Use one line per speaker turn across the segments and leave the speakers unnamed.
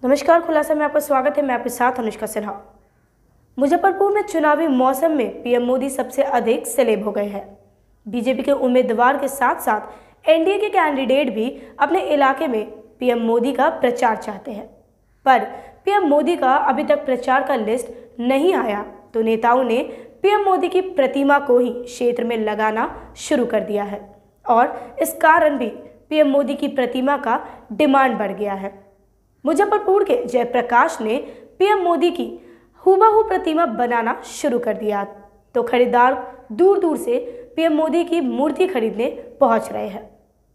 नमस्कार, खुलासा में आपका स्वागत है। मैं आपके साथ अनुष्का सिन्हा। मुजफ्फरपुर में चुनावी मौसम में पीएम मोदी सबसे अधिक सेलेब हो गए हैं। बीजेपी के उम्मीदवार के साथ साथ एनडीए के कैंडिडेट भी अपने इलाके में पीएम मोदी का प्रचार चाहते हैं, पर पीएम मोदी का अभी तक प्रचार का लिस्ट नहीं आया तो नेताओं ने पीएम मोदी की प्रतिमा को ही क्षेत्र में लगाना शुरू कर दिया है और इस कारण भी पीएम मोदी की प्रतिमा का डिमांड बढ़ गया है। मुजफ्फरपुर के जयप्रकाश ने पीएम मोदी की हूबहू प्रतिमा बनाना शुरू कर दिया तो खरीदार दूर दूर से पीएम मोदी की मूर्ति खरीदने पहुंच रहे हैं।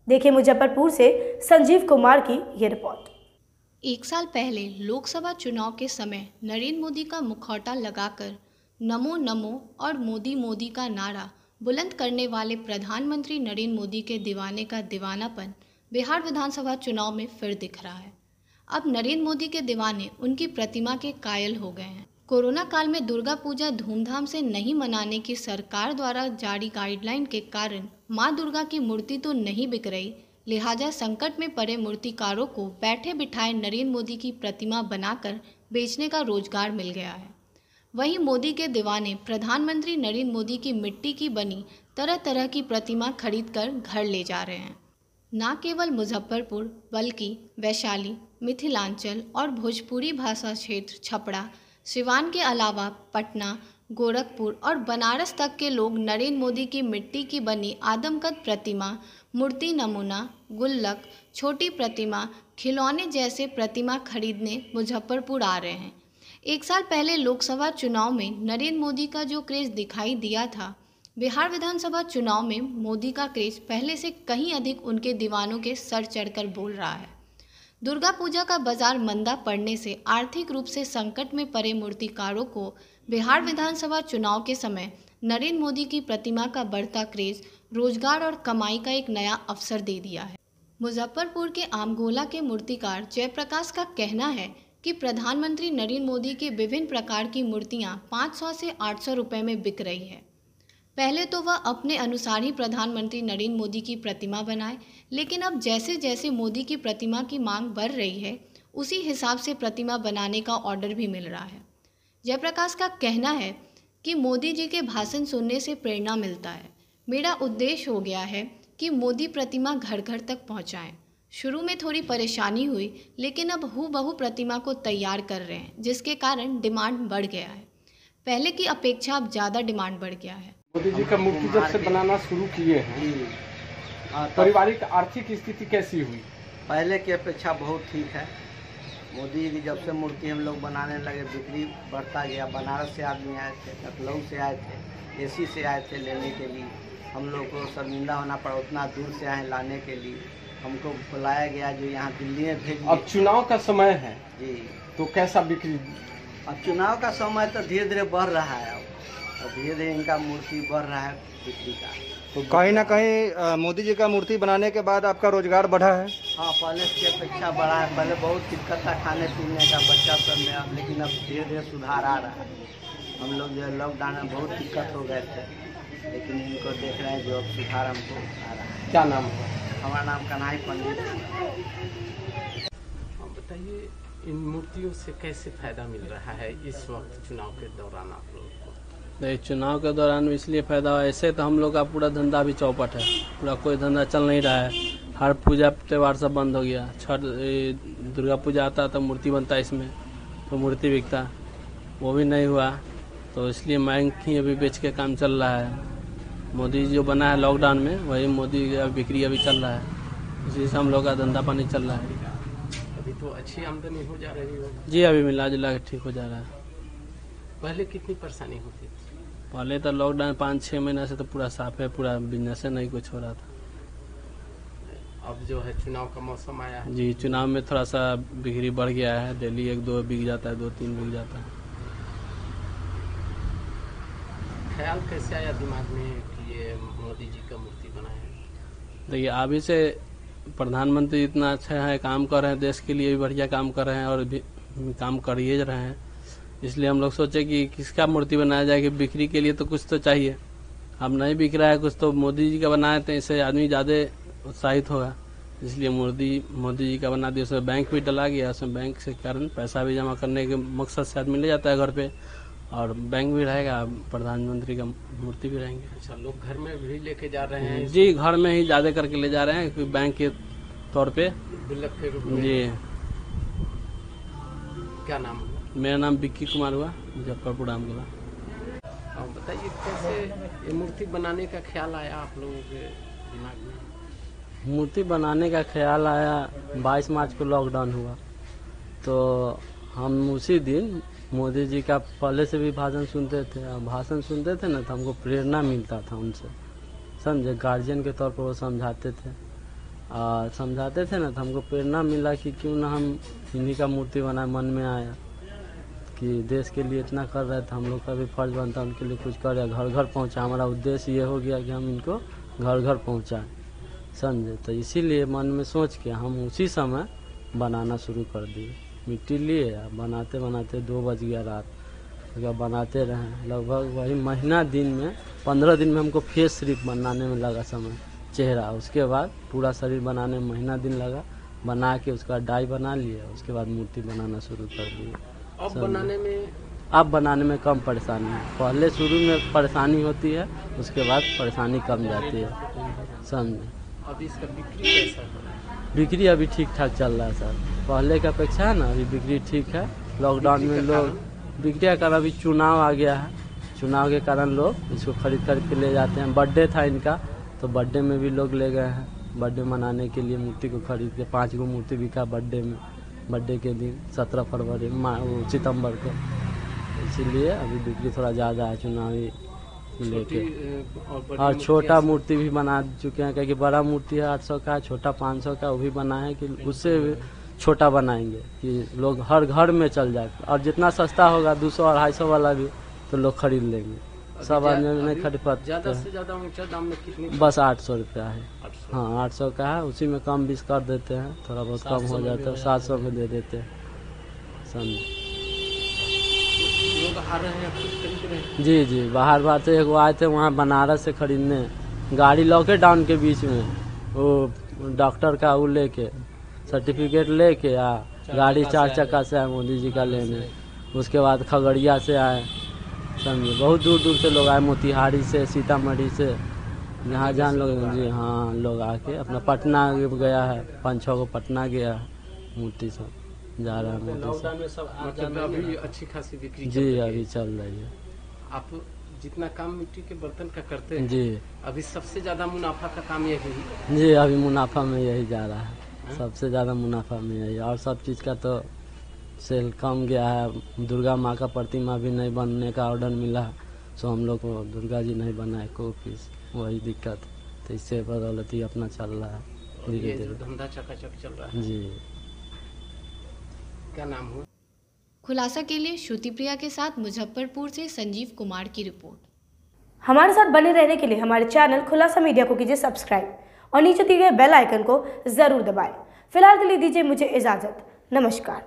देखिए मुजफ्फरपुर से संजीव कुमार की यह रिपोर्ट।
एक साल पहले लोकसभा चुनाव के समय नरेंद्र मोदी का मुखौटा लगाकर नमो नमो और मोदी मोदी का नारा बुलंद करने वाले प्रधानमंत्री नरेंद्र मोदी के दीवाने का दीवानापन बिहार विधानसभा चुनाव में फिर दिख रहा है। अब नरेंद्र मोदी के दीवाने उनकी प्रतिमा के कायल हो गए हैं। कोरोना काल में दुर्गा पूजा धूमधाम से नहीं मनाने की सरकार द्वारा जारी गाइडलाइन के कारण मां दुर्गा की मूर्ति तो नहीं बिक रही, लिहाजा संकट में पड़े मूर्तिकारों को बैठे बिठाए नरेंद्र मोदी की प्रतिमा बनाकर बेचने का रोजगार मिल गया है। वहीं मोदी के दीवाने प्रधानमंत्री नरेंद्र मोदी की मिट्टी की बनी तरह तरह की प्रतिमा खरीदकर घर ले जा रहे हैं। न केवल मुजफ्फरपुर बल्कि वैशाली, मिथिलांचल और भोजपुरी भाषा क्षेत्र छपरा, सिवान के अलावा पटना, गोरखपुर और बनारस तक के लोग नरेंद्र मोदी की मिट्टी की बनी आदमकद प्रतिमा, मूर्ति नमूना, गुल्लक, छोटी प्रतिमा, खिलौने जैसे प्रतिमा खरीदने मुजफ्फरपुर आ रहे हैं। एक साल पहले लोकसभा चुनाव में नरेंद्र मोदी का जो क्रेज दिखाई दिया था, बिहार विधानसभा चुनाव में मोदी का क्रेज पहले से कहीं अधिक उनके दीवानों के सर चढ़कर बोल रहा है। दुर्गा पूजा का बाजार मंदा पड़ने से आर्थिक रूप से संकट में पड़े मूर्तिकारों को बिहार विधानसभा चुनाव के समय नरेंद्र मोदी की प्रतिमा का बढ़ता क्रेज रोजगार और कमाई का एक नया अवसर दे दिया है। मुजफ्फरपुर के आमगोला के मूर्तिकार जयप्रकाश का कहना है कि प्रधानमंत्री नरेंद्र मोदी के विभिन्न प्रकार की मूर्तियां 500 से 800 रुपये में बिक रही है। पहले तो वह अपने अनुसार ही प्रधानमंत्री नरेंद्र मोदी की प्रतिमा बनाए, लेकिन अब जैसे जैसे मोदी की प्रतिमा की मांग बढ़ रही है, उसी हिसाब से प्रतिमा बनाने का ऑर्डर भी मिल रहा है। जयप्रकाश का कहना है कि मोदी जी के भाषण सुनने से प्रेरणा मिलता है। मेरा उद्देश्य हो गया है कि मोदी प्रतिमा घर घर तक पहुंचाएं। शुरू में थोड़ी परेशानी हुई, लेकिन अब हूबहू प्रतिमा को तैयार कर रहे हैं, जिसके कारण डिमांड बढ़ गया है। पहले की अपेक्षा अब ज़्यादा डिमांड बढ़ गया है।
मोदी जी का मूर्ति जब से बनाना शुरू किए हैं, पारिवारिक आर्थिक स्थिति कैसी हुई?
पहले की अपेक्षा बहुत ठीक है। मोदी जी जब से मूर्ति हम लोग बनाने लगे, बिक्री बढ़ता गया। बनारस से आदमी आए थे, लखनऊ से आए थे, एसी से आए थे लेने के लिए। हम लोग को शर्मिंदा होना पड़ा, उतना दूर से आए लाने के लिए। हमको बुलाया गया, जो यहाँ दिल्ली में भेज।
अब चुनाव का समय है
जी,
तो कैसा बिक्री?
अब चुनाव का समय तो धीरे धीरे बढ़ रहा है। अब धीरे धीरे इनका मूर्ति बढ़ रहा है बिक्री का।
तो कहीं ना कहीं मोदी जी का मूर्ति बनाने के बाद आपका रोजगार बढ़ा है?
हाँ, पहले की अपेक्षा बढ़ा है। पहले बहुत दिक्कत था खाने पीने का, बच्चा सब में, लेकिन अब धीरे धीरे सुधार आ रहा है। हम लोग जो लॉकडाउन में बहुत दिक्कत हो गए थे, लेकिन इनको देख रहे हैं जो अब सुधार हमको आ रहा है।
क्या नाम है?
हमारा नाम कन्हई पंडित।
आप बताइए, इन मूर्तियों से कैसे फायदा मिल रहा है इस वक्त चुनाव के दौरान आप लोगों को?
नहीं, चुनाव के दौरान इसलिए फायदा हुआ, ऐसे तो हम लोग का पूरा धंधा भी चौपट है, पूरा कोई धंधा चल नहीं रहा है। हर पूजा त्यौहार सब बंद हो गया। छठ दुर्गा पूजा आता तो मूर्ति बनता है, इसमें तो मूर्ति बिकता, वो भी नहीं हुआ। तो इसलिए माइक ही अभी बेच के काम चल रहा है। मोदी जो बना है लॉकडाउन में, वही मोदी का बिक्री अभी चल रहा है, इसी से हम लोग का धंधा पानी चल रहा है।
अभी तो अच्छी आमदनी हो जा रही हो?
जी, अभी मिला जुला के ठीक हो जा रहा है।
पहले कितनी परेशानी होती थी?
पहले तो लॉकडाउन 5-6 महीना से तो पूरा साफ है, पूरा बिजनेस नहीं कुछ हो रहा था।
अब जो है चुनाव का मौसम आया है
जी, चुनाव में थोड़ा सा बिक्री बढ़ गया है। डेली 1-2 बिक जाता है, 2-3 बिक जाता है।
ख्याल कैसे आया दिमाग में कि ये मोदी जी का मूर्ति बनाए?
देखिए, अभी से प्रधानमंत्री इतना अच्छा है, काम कर रहे हैं, देश के लिए भी बढ़िया काम कर रहे हैं और भी काम कर ही रहे हैं। इसलिए हम लोग सोचे कि किसका मूर्ति बनाया जाए कि बिक्री के लिए तो कुछ तो चाहिए। अब नहीं बिक रहा है कुछ, तो मोदी जी का बनाए तो इससे आदमी ज़्यादा उत्साहित होगा। इसलिए मोदी जी का बना दिया। उसमें बैंक भी डला गया, उसमें बैंक से कारण पैसा भी जमा करने के मकसद से आदमी ले जाता है घर पे, और बैंक भी रहेगा, प्रधानमंत्री का मूर्ति भी रहेंगे।
अच्छा, लोग घर में भी लेके जा रहे हैं
जी, घर में ही ज़्यादा करके ले जा रहे हैं कि बैंक के तौर पे।
गुल्लक के रूप में।
जी,
क्या नाम हुआ?
मेरा नाम विक्की कुमार हुआ, मुजफ्फरपुर आमगोला।
और बताइए कैसे ये मूर्ति बनाने का ख्याल आया आप लोगों के दिमाग में?
मूर्ति बनाने का ख्याल आया 22 मार्च को लॉकडाउन हुआ, तो हम उसी दिन मोदी जी का पहले से भी भाषण सुनते थे, और भाषण सुनते थे ना तो हमको प्रेरणा मिलता था उनसे, समझे, गार्जियन के तौर पर वो समझाते थे, और समझाते थे ना तो हमको प्रेरणा मिला कि क्यों ना हम इन्हीं का मूर्ति बनाए। मन में आया कि देश के लिए इतना कर रहे थे, हम लोग का भी फर्ज बनता है उनके लिए कुछ करें, घर घर पहुँचा। हमारा उद्देश्य ये हो गया कि हम इनको घर घर पहुँचाएँ, समझे। तो इसीलिए मन में सोच के हम उसी समय बनाना शुरू कर दिए। मिट्टी लिए, बनाते बनाते 2 बज गया रात, उसके बनाते रहे लगभग वही महीना दिन में 15 दिन में हमको फेस सिर्फ बनाने में लगा समय, चेहरा। उसके बाद पूरा शरीर बनाने में महीना दिन लगा, बना के उसका डाई बना लिए, उसके बाद मूर्ति बनाना शुरू कर दिए। अब बनाने में कम परेशानी है, पहले शुरू में परेशानी होती है, उसके बाद परेशानी कम जाती है, समझे।
अब इसका बिक्री कैसा है?
बिक्री अभी ठीक ठाक चल रहा है सर, पहले की अपेक्षा है ना, अभी बिक्री ठीक है। लॉकडाउन में लोग बिक्री का कारण, अभी चुनाव आ गया है, चुनाव के कारण लोग इसको खरीद के ले जाते हैं। बर्थडे था इनका, तो बर्थडे में भी लोग ले गए हैं, बर्थडे मनाने के लिए मूर्ति को खरीद के। 5 गो मूर्ति बिका बर्थडे में, बर्थडे के दिन 17 फरवरी सितंबर को, इसीलिए अभी बिक्री थोड़ा ज़्यादा है चुनावी लेके। और छोटा मूर्ति भी बना चुके हैं, क्योंकि बड़ा मूर्ति है 800 का, छोटा 500 का, वो भी बनाए कि उससे छोटा बनाएंगे कि लोग हर घर में चल जाए, और जितना सस्ता होगा 200-250 वाला भी तो लोग खरीद लेंगे। सब आदमी नहीं खरीद पाते।
ज़्यादा से ज़्यादा ऊंचा दाम में कितनी?
बस 800 रुपया है। हाँ, 800 का है, उसी में कम 20 कर देते हैं, थोड़ा बहुत कम हो जाता है, 700 में दे देते हैं, समझे।
लोग आ रहे हैं, खरीद रहे हैं?
जी, बाहर से एक वो आए थे वहाँ बनारस से खरीदने, गाड़ी लॉकडाउन के बीच में, वो डॉक्टर का वो लेके सर्टिफिकेट लेके गाड़ी 4 चक्का से आए मोदी जी का लेने। उसके बाद खगड़िया से आए, समझे, बहुत दूर दूर से लोग आए, मोतिहारी से, सीतामढ़ी से, जहाँ लोग। जी हाँ, लोग आके अपना पटना गया है, 5-6 को पटना गया है, मूर्ति सब जा रहा है मूर्ति सब।
मतलब अभी अच्छी खासी बिक्री
जी अभी चल रही है।
आप जितना काम मिट्टी के बर्तन का करते हैं
जी,
अभी सबसे ज्यादा मुनाफा का काम यही है?
जी अभी मुनाफा में यही जा रहा है, सबसे ज़्यादा मुनाफा में यही। और सब चीज़ का तो सेल कम गया है। दुर्गा माँ का प्रतिमा भी नहीं बनने का ऑर्डर मिला, सो हम लोग को दुर्गा जी नहीं बनाए को पीस, वही दिक्कत। तो इससे बदौलत ही अपना चल रहा है धीरे धीरे,
धंधा चकाचक चल रहा है।
जी।
क्या नाम हुआ?
खुलासा के लिए श्रुतिप्रिया के साथ मुजफ्फरपुर से संजीव कुमार की रिपोर्ट।
हमारे साथ बने रहने के लिए हमारे चैनल खुलासा मीडिया को कीजिए सब्सक्राइब और नीचे दिए गए बेल आइकन को जरूर दबाएं। फिलहाल के लिए दीजिए मुझे इजाजत, नमस्कार।